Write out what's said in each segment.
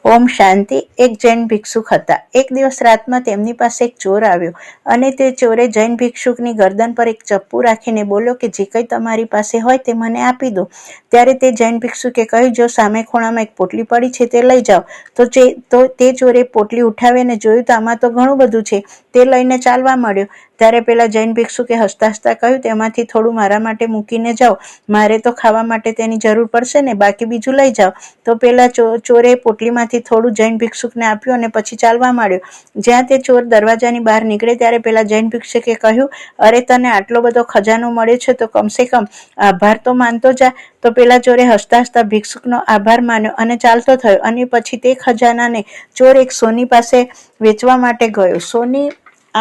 ઓમ શાંતિ. એક જૈન ભિક્ષુક હતા. એક દિવસ રાતમાં તેમની પાસે એક ચોર આવ્યો અને તે ચોરે જૈન ભિક્ષુકની ગરદન પર એક ચપ્પુ રાખીને બોલ્યો કે જે કંઈ તમારી પાસે હોય તે મને આપી દો. ત્યારે તે જૈન ભિક્ષુકે કહ્યું, જો સામે ખૂણામાં એક પોટલી પડી છે તે લઈ જાઓ. તો તે ચોરે પોટલી ઉઠાવીને જોયું તો આમાં તો ઘણું બધું છે. તે લઈને ચાલવા માંડ્યો. ત્યારે પેલા જૈન ભિક્ષુકે હસતા હસતા કહ્યું, તેમાંથી થોડું મારા માટે મૂકીને જાઓ. મારે તો ખાવા માટે તેની જરૂર પડશે ને, બાકી બીજું લઈ જાઓ. તો પેલા ચોરે પોટલીમાંથી થોડું જૈન ભિક્ષુકને આપ્યું અને પછી ચાલવા માંડ્યો. જ્યાં તે ચોર દરવાજાની બહાર નીકળે ત્યારે પેલા જૈન ભિક્ષુકે કહ્યું, અરે તને આટલો બધો ખજાનો મળ્યો છે તો કમસે કમ આભાર તો માનતો જા. તો પેલા ચોરે હસતા હસતા ભિક્ષુકનો આભાર માન્યો અને ચાલતો થયો. અને પછી તે ખજાનાને ચોર એક સોની પાસે વેચવા માટે ગયો. સોની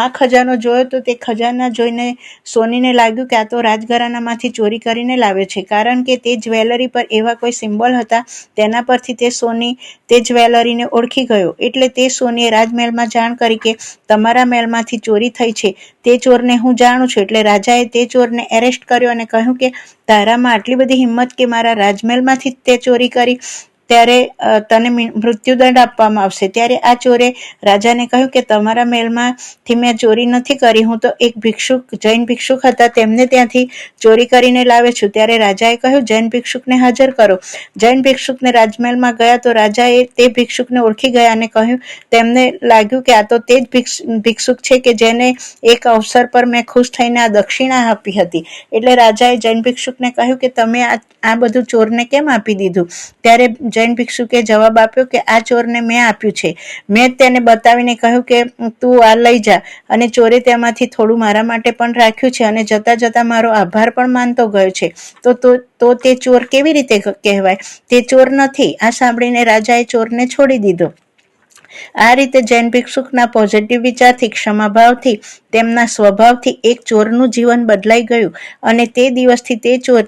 આ ખજાનો જોયો તો તે ખજાના જોઈને સોનીને લાગ્યું કે આ તો રાજઘરાનામાંથી ચોરી કરીને લાવ્યો છે, કારણ કે તે જ્વેલરી પર એવા કોઈ સિમ્બોલ હતા તેના પરથી તે સોની તે જ્વેલરીને ઓળખી ગયો. એટલે તે સોનીએ રાજમહેલમાં જાણ કરી કે તમારા મહેલમાંથી ચોરી થઈ છે. તે ચોરને હું જાણું છું. એટલે રાજાએ તે ચોરને એરેસ્ટ કર્યો અને કહ્યું કે તારામાં આટલી બધી હિંમત કે મારા રાજમહેલમાંથી તે ચોરી કરી, ત્યારે તને મૃત્યુદંડ આપવામાં આવશે. ત્યારે આ ચોરે રાજાને કહ્યું કે તમારા મહેલમાંથી મેં ચોરી નથી કરી, હું તો એક જૈન ભિક્ષુક હતા તેમને ત્યાંથી ચોરી કરીને લાવ્યો છું. ત્યારે રાજાએ કહ્યું, જૈન ભિક્ષુકને હાજર કરો. જૈન ભિક્ષુકને રાજમહેલમાં ગયા તો રાજાએ તે ભિક્ષુકને ઓળખી ગયા અને કહ્યું, તેમને લાગ્યું કે આ તો તે જ ભિક્ષુક છે કે જેને એક અવસર પર મેં ખુશ થઈને આ દક્ષિણા આપી હતી. એટલે રાજાએ જૈન ભિક્ષુકને કહ્યું કે તમે આ બધું ચોરને કેમ આપી દીધું? ત્યારે જૈન ભિક્ષુકે જવાબ આપ્યો કે આ ચોરને મેં આપ્યું છે. મેં તેને બતાવીને કહ્યું કે તું આ લઈ જા, અને ચોરે તેમાંથી થોડું મારા માટે પણ રાખ્યું છે અને જતા જતા મારો આભાર પણ માનતો ગયો છે. તો તે ચોર કેવી રીતે કહેવાય? તે ચોર નથી. આ સાંભળીને રાજાએ ચોરને છોડી દીધો. આ રીતે જૈન ભિક્ષુકના પોઝિટિવ વિચારથી, ક્ષમાભાવથી, તેમના સ્વભાવથી એક ચોરનું જીવન બદલાઈ ગયું અને તે દિવસથી તે ચોર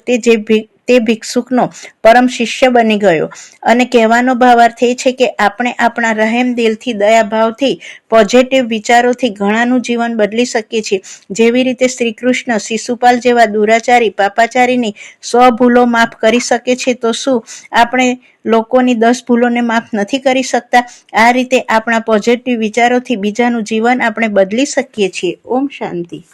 તે ભિક્ષુકનો પરમ શિષ્ય બની ગયો. અને કહેવાનો ભાવાર્થ એ છે કે આપણે આપણા રહેમ દિલથી, દયાભાવથી, પોઝિટિવ વિચારોથી ઘણાનું જીવન બદલી શકીએ છીએ. જેવી રીતે શ્રી કૃષ્ણ શિશુપાલ જેવા દુરાચારી પાપાચારીની 100 ભૂલો માફ કરી શકે છે, તો શું આપણે લોકોની 10 ભૂલોને માફ નથી કરી શકતા? આ રીતે આપણા પોઝિટિવ વિચારોથી બીજાનું જીવન આપણે બદલી શકીએ છીએ. ઓમ શાંતિ.